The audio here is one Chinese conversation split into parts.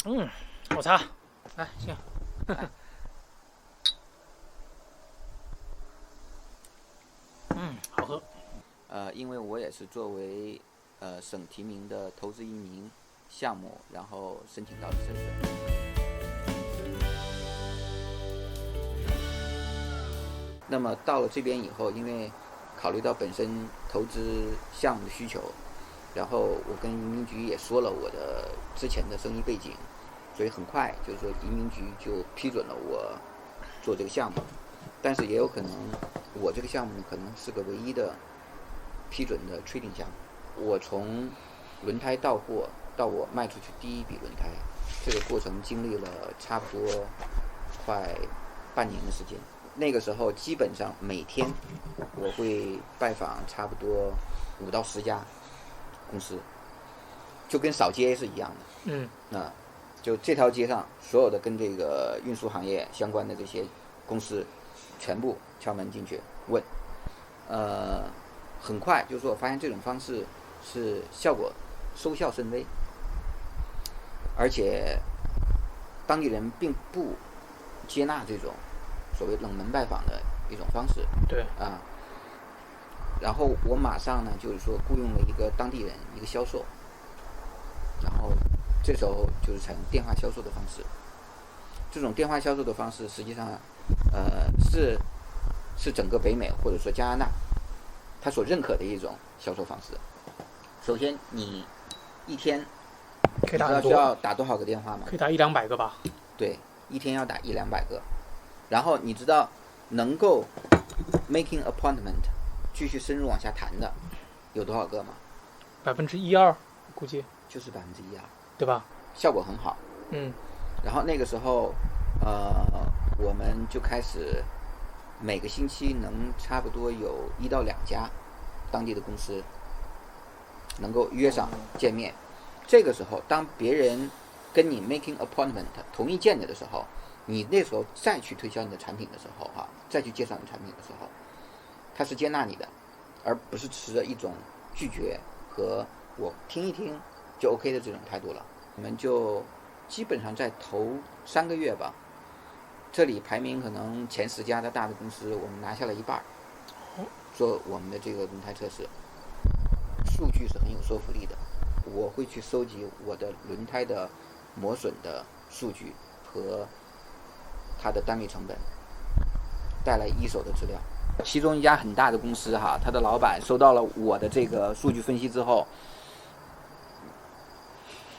好茶，来行。好喝。因为我也是作为省提名的投资移民项目，然后申请到的身份。那么到了这边以后，因为考虑到本身投资项目的需求，然后我跟移民局也说了我的之前的生意背景，所以很快就是说移民局就批准了我做这个项目。但是也有可能我这个项目可能是个唯一的批准的 trading 项目。我从轮胎到货到我卖出去第一笔轮胎，这个过程经历了差不多快半年的时间。那个时候基本上每天我会拜访差不多5到10家公司，就跟扫街是一样的。就这条街上所有的跟这个运输行业相关的这些公司，全部敲门进去问。很快就是说我发现这种方式是收效甚微，而且当地人并不接纳这种所谓冷门拜访的一种方式。对然后我马上呢就是说雇佣了一个当地人，一个销售，然后这时候就是采用电话销售的方式。这种电话销售的方式实际上是整个北美或者说加拿大他所认可的一种销售方式。首先你一天可以打你知道需要打多少个电话吗？可以打100-200个吧。对，一天要打100-200个。然后你知道能够 making appointment 继续深入往下谈的有多少个吗1%-2%估计就是1%-2%，对吧？效果很好。然后那个时候我们就开始每个星期能差不多有1到2家当地的公司能够约上见面。这个时候当别人跟你 making appointment 同意见的时候，你那时候再去推销你的产品的时候再去介绍你的产品的时候，他是接纳你的，而不是持着一种拒绝和我听一听就 OK 的这种态度了。我们就基本上在头3个月吧，这里排名可能前10家的大的公司，我们拿下了一半，做我们的这个轮胎测试，数据是很有说服力的。我会去收集我的轮胎的磨损的数据和它的单位成本，带来一手的资料。其中一家很大的公司他的老板收到了我的这个数据分析之后，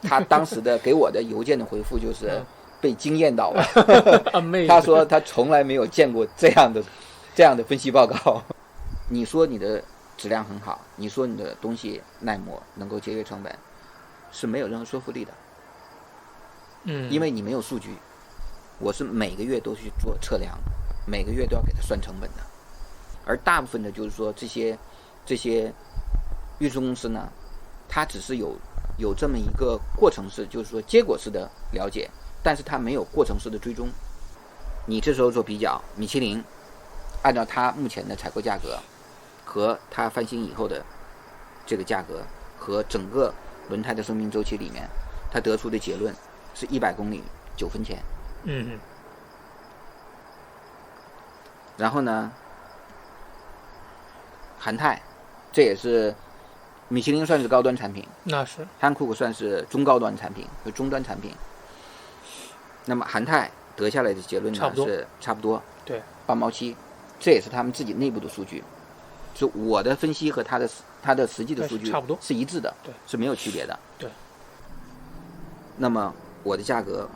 他当时的给我的邮件的回复就是被惊艳到了。他说他从来没有见过这样的分析报告。你说你的质量很好，你说你的东西耐磨，能够节约成本，是没有任何说服力的。因为你没有数据。我是每个月都去做测量，每个月都要给他算成本的。而大部分的就是说这些运输公司呢，它只是有这么一个过程式，就是说结果式的了解，但是它没有过程式的追踪。你这时候做比较，米其林按照它目前的采购价格和它翻新以后的这个价格和整个轮胎的生命周期里面，它得出的结论是100公里9分钱。然后呢，韩泰这也是米其林算是高端产品，那是汉库克算是中高端产品和中端产品。那么韩泰得下来的结论呢是差不多，对8毛7，这也是他们自己内部的数据，是我的分析和他的实际的数据差不多是一致的，对，是没有区别的。对。那么我的价格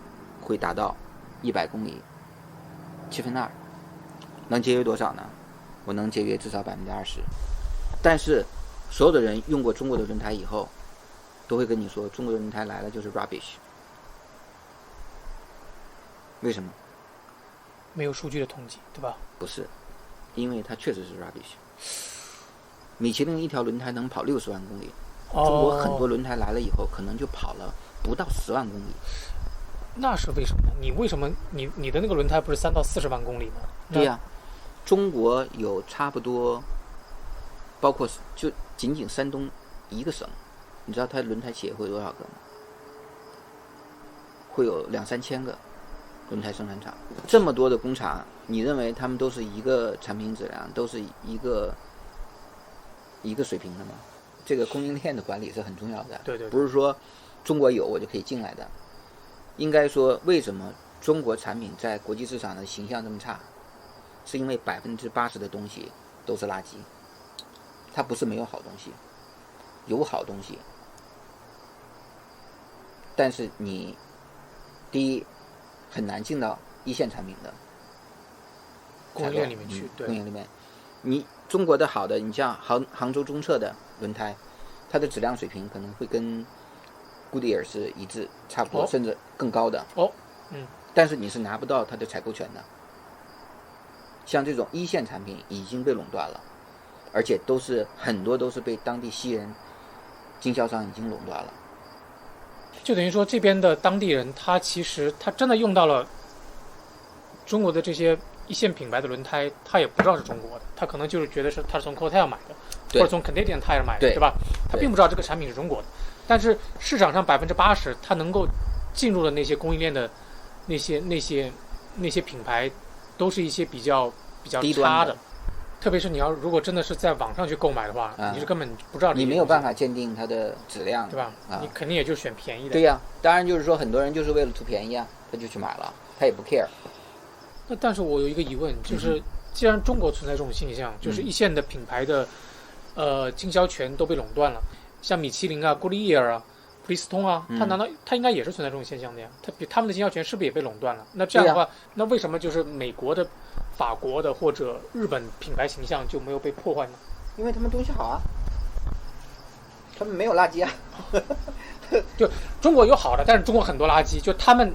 会达到100公里2/7，能节约多少呢？我能节约至少20%。但是所有的人用过中国的轮胎以后，都会跟你说中国的轮胎来了就是 rubbish。为什么？没有数据的统计，对吧？不是，因为它确实是 rubbish。米其林一条轮胎能跑60万公里，中国很多轮胎来了以后，可能就跑了不到10万公里。那是为什么呢？你为什么你的那个轮胎不是3到40万公里吗？对呀，中国有差不多，包括就仅仅山东一个省，你知道它轮胎企业会有多少个吗？会有2-3千个轮胎生产厂，这么多的工厂，你认为他们都是一个产品质量，都是一个水平的吗？这个供应链的管理是很重要的，对，不是说中国有我就可以进来的。应该说，为什么中国产品在国际市场的形象这么差？是因为80%的东西都是垃圾，它不是没有好东西，有好东西，但是你第一很难进到一线产品的供应链里面去，对，供应链里面，你中国的好的，你像杭州中测的轮胎，它的质量水平可能会跟Goodyear是一致，差不多，甚至更高的。但是你是拿不到它的采购权的。像这种一线产品已经被垄断了，而且很多都是被当地西人经销商已经垄断了。就等于说这边的当地人，他其实他真的用到了中国的这些一线品牌的轮胎，他也不知道是中国的，他可能就是觉得是他是从 Cortell 买的，或者从 Canadian Tire 买的，对吧？他并不知道这个产品是中国的。但是市场上80%，他能够进入的那些供应链的那些品牌，都是一些比较差的。特别是如果真的是在网上去购买的话，你是根本不知道，你没有办法鉴定它的质量，对吧？你肯定也就选便宜的。对呀，当然就是说很多人就是为了图便宜啊，他就去买了，他也不 care。那但是我有一个疑问，就是既然中国存在这种现象，就是一线的品牌的经销权都被垄断了，像米其林啊、Goodyear啊、普利司通啊，它应该也是存在这种现象的呀？他们的经销权是不是也被垄断了？那这样的话，那为什么就是美国的、法国的或者日本品牌形象就没有被破坏呢？因为他们东西好啊，他们没有垃圾啊。就中国有好的，但是中国很多垃圾，就他们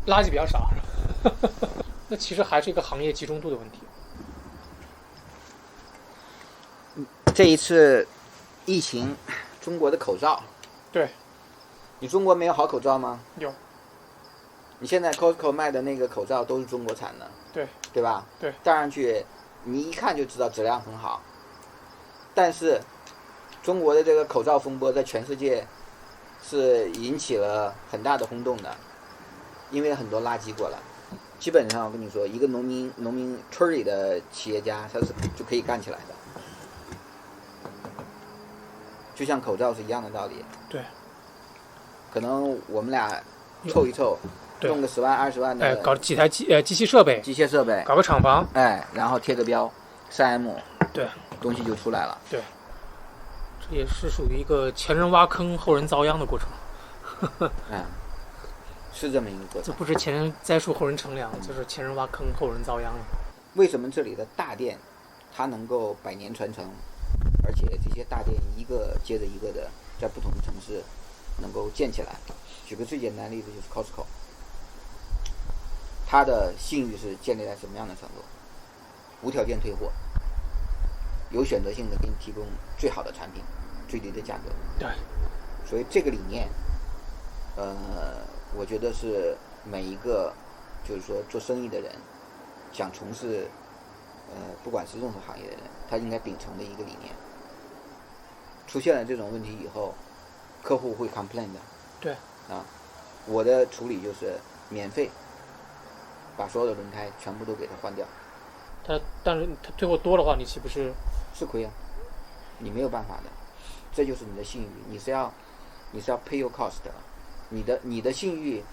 垃圾比较少。那其实还是一个行业集中度的问题。这一次疫情，中国的口罩，对，你中国没有好口罩吗？有。你现在 Costco 卖的那个口罩都是中国产的，对吧？对，戴上去你一看就知道质量很好。但是中国的这个口罩风波在全世界是引起了很大的轰动的，因为很多垃圾过来。基本上我跟你说，一个农民村里的企业家，他是就可以干起来的。就像口罩是一样的道理。对。可能我们俩凑一凑，用个10万20万的，搞几台机械设备，搞个厂房，然后贴个标，3M，对，东西就出来了。对，这也是属于一个前人挖坑后人遭殃的过程。是这么一个过程。这不是前人栽树后人乘凉，就是前人挖坑后人遭殃了。为什么这里的大店它能够100年传承，而且这些大店一个接着一个的在不同的城市能够建起来？举个最简单的例子，就是 Costco， 它的信誉是建立在什么样的程度？无条件退货，有选择性的给你提供最好的产品，最低的价格。对，所以这个理念，我觉得是每一个就是说做生意的人想从事不管是任何行业的人，他应该秉承的一个理念。出现了这种问题以后，客户会 complain 的。对。我的处理就是免费把所有的轮胎全部都给他换掉。但是他退货多的话，你岂不是亏啊？你没有办法的，这就是你的信誉，你是要 pay your cost 的。你的信誉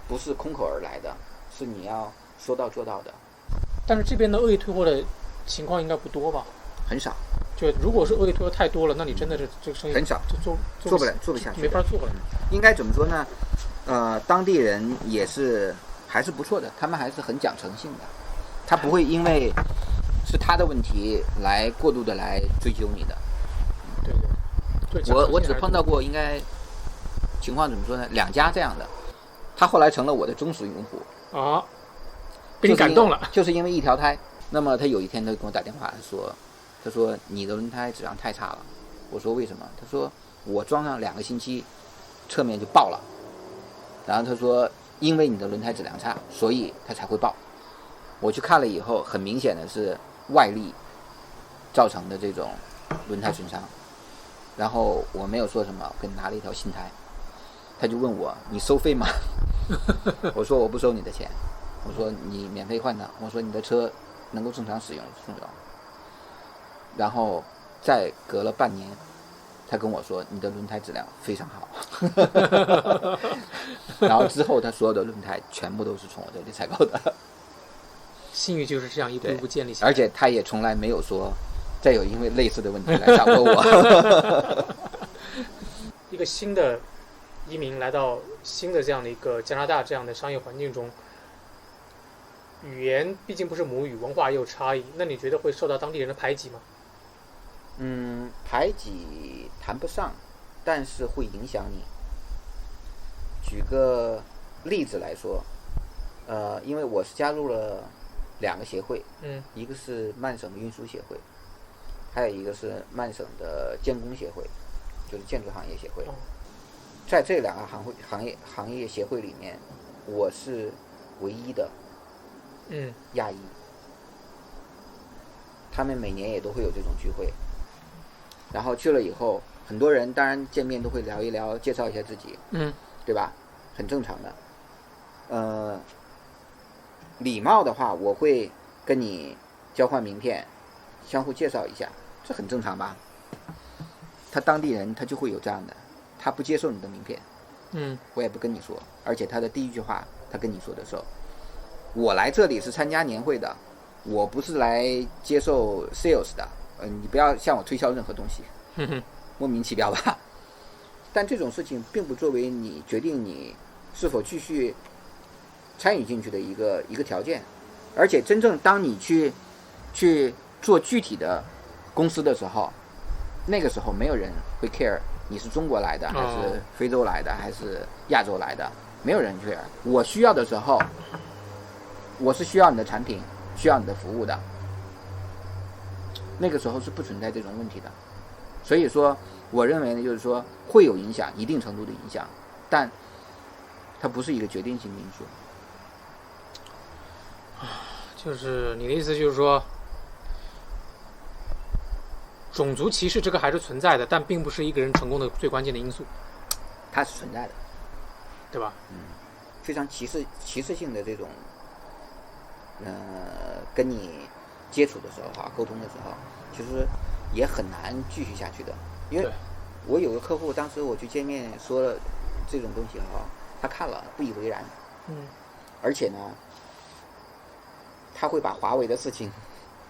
不是空口而来的，是你要说到做到的。但是这边的恶意退货的情况应该不多吧？很少。就如果是恶意退货太多了，那你真的是这个生意很少，做不下去，没法做了。应该怎么说呢？当地人还是不错的，他们还是很讲诚信的，他不会因为是他的问题来过度的来追究你的。对。我只碰到过，应该情况怎么说呢？2家这样的，他后来成了我的忠实用户啊，被你感动了，就是因为一条胎。那么他有一天他就跟我打电话说，他说你的轮胎质量太差了。我说为什么？他说我装上2个星期，侧面就爆了。然后他说因为你的轮胎质量差，所以它才会爆。我去看了以后，很明显的是外力造成的这种轮胎损伤。然后我没有说什么，我给他拿了一条新胎。他就问我你收费吗？我说我不收你的钱，我说你免费换挡，我说你的车能够正常使用送走。然后再隔了半年，他跟我说你的轮胎质量非常好。然后之后他所有的轮胎全部都是从我这里采购的。信誉就是这样一步一步建立起来，而且他也从来没有说再有因为类似的问题来找过我。一个新的移民来到新的这样的一个加拿大这样的商业环境中，语言毕竟不是母语，文化也有差异，那你觉得会受到当地人的排挤吗？排挤谈不上，但是会影响你。举个例子来说，因为我是加入了2个协会，一个是曼省运输协会，还有一个是曼省的建工协会，就是建筑行业协会。在这2个行业协会里面，我是唯一的亚裔。他们每年也都会有这种聚会，然后去了以后，很多人当然见面都会聊一聊，介绍一下自己，对吧？很正常的。礼貌的话，我会跟你交换名片，相互介绍一下，这很正常吧？他当地人他就会有这样的，他不接受你的名片，我也不跟你说，而且他的第一句话，他跟你说的时候，我来这里是参加年会的，我不是来接受 sales 的，你不要向我推销任何东西，莫名其妙吧？但这种事情并不作为你决定你是否继续参与进去的一个条件，而且真正当你去做具体的公司的时候，那个时候没有人会 care 你是中国来的还是非洲来的还是亚洲来的，没有人 care。我需要的时候，我是需要你的产品，需要你的服务的，那个时候是不存在这种问题的。所以说我认为呢，就是说会有影响，一定程度的影响，但它不是一个决定性因素。就是你的意思就是说，种族歧视这个还是存在的，但并不是一个人成功的最关键的因素。它是存在的，对吧？非常歧视性的这种，跟你接触的时候沟通的时候，其实也很难继续下去的。因为我有个客户，当时我去见面说了这种东西他看了不以为然，而且呢，他会把华为的事情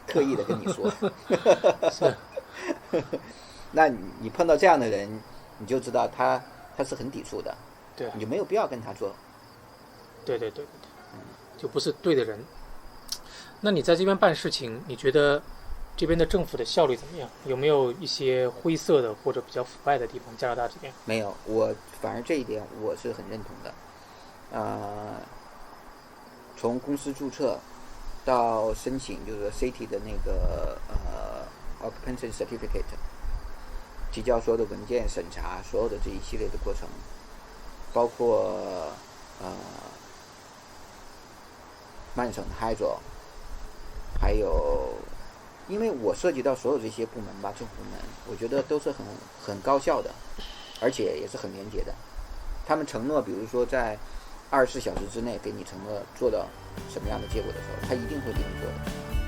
特意的跟你说。是。那你碰到这样的人，你就知道他是很抵触的，对，你就没有必要跟他做。对，就不是对的人。那你在这边办事情，你觉得这边的政府的效率怎么样？有没有一些灰色的或者比较腐败的地方？加拿大这边没有，我反而这一点我是很认同的。从公司注册到申请就是 City 的那个Occupancy Certificate， 提交所有的文件、审查所有的这一系列的过程，包括曼省的 Hydro， 还有因为我涉及到所有这些部门吧，政府部门，我觉得都是很高效的，而且也是很廉洁的。他们承诺，比如说在24小时之内给你承诺做到什么样的结果的时候，他一定会给你做的。